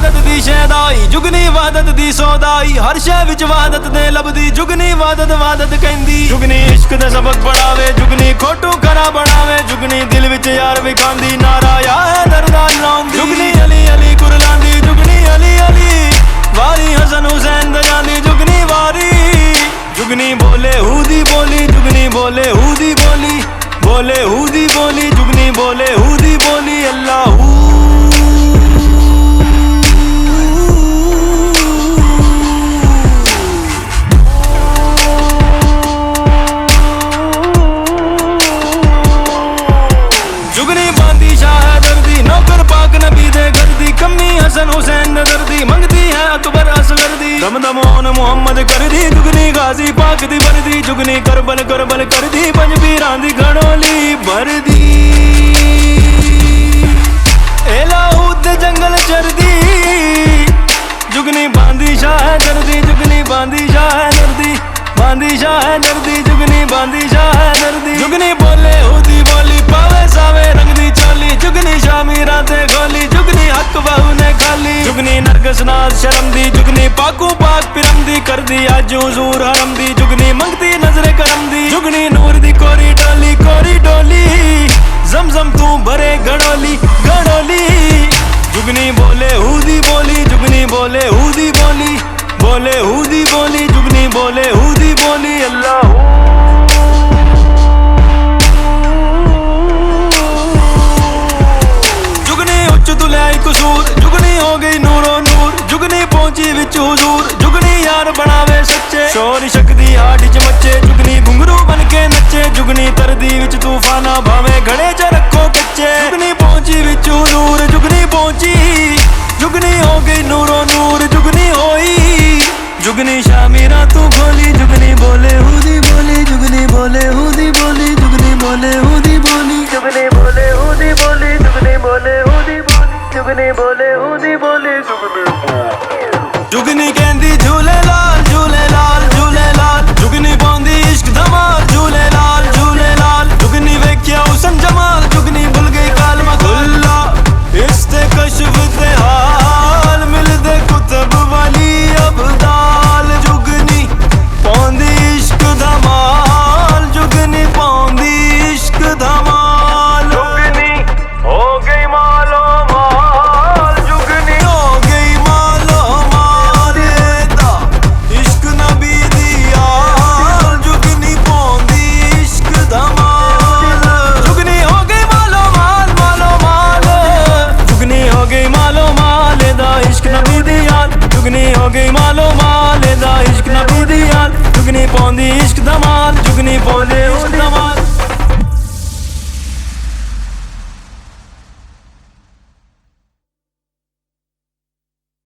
वादत दी शहदाई जुगनी वादत दी सौदाई हर शह विच वादत दे लभदी जुगनी वादत वादत कहंदी जुगनी इश्क दे सबक पढ़ावे जुगनी खोटू खरा बनावे जुगनी दिल विच यार विखांदी नारा या दरदा लाउंदी जुगनी अली अली कुरलांदी जुगनी अली अली वारी हसन हुसैन दजांदी जुगनी वारी जुगनी बोले हूदी बोली जुगनी बोले हूदी बोली बोले हूदी बोली जुगनी बोले हूदी बोली अल्लाह हसन हुसैन दर्दी मंगती है अकबर असगर दी दम दमोन मुहम्मद कर दी जुगनी गाजी पाक दी वर्दी जुगनी करबल करबल कर दी पंज पीरां दी घड़ोली भर दी एलाहूद दे जंगल चरदी जुगनी बांदी शाह है दर्दी जुगनी बांदी शाह है दर्दी बांदी शाह है दर्दी जुगनी बांदी शाह है दर्दी जुगनी बोले हूदी बोली पावे सावे रंग दी चोली जुगनी शामी रातें खोली जुगनी हक बहू ने खाली जुगनी नरगस नाज शर्म दी जुगनी पाकू पाक पिरम दी कर दी आज हुजूर हरम दी जुगनी मंगती नजरे करम दी जुगनी नूर दी कोरी डोली जमजम तू भरे घड़ोली घड़ोली जुगनी बोले हूदी बोली जुगनी बोले हूदी बोली बोले हूदी बोली जुगनी बोले हूदी बोली अल्लाह कसूर जुगनी हो गई नूरो नूर जुगनी पहुंची विच हुजूर जुगनी यार बनावे सच्चे शोर शक्ति हाड चमचे जुगनी घुंघरू बन के नचे जुगनी तरदी विच तूफाना भावे घड़े च रखो कच्चे जुगनी पहुंची विच हुजूर जुगनी पहुंची जुगनी हो गई नूरो नूर जुगनी होई जुगनी शामीरा तू खोली जुगनी बोले हूदी बोली जुगनी बोले हूदी बोली जुगनी बोले हूदी बोली जुगनी बोले हूदी बोली जुगनी बोले हूदी बोली जुगनी बोले हूदी बोली जुगनी कहंदी झूले लाल झूले लाल जुगनी पाउंदी इश्क धमाल झूले लाल जुगनी वेख्या हुसन जमाल जुगनी भुल गई कालमा खुल्ला इश्ते कश्फ ते हाल मिलदे कुतब वाली अबदाल जुगनी पाउंदी इश्क धमाल जुगनी पाउंदी इश्क धमाल जुगनी हो गई मालो जुगनी हो गई मालो माल दा इश्क नबी दी याद जुगनी पाउंदी इश्क धमाल जुगनी बोले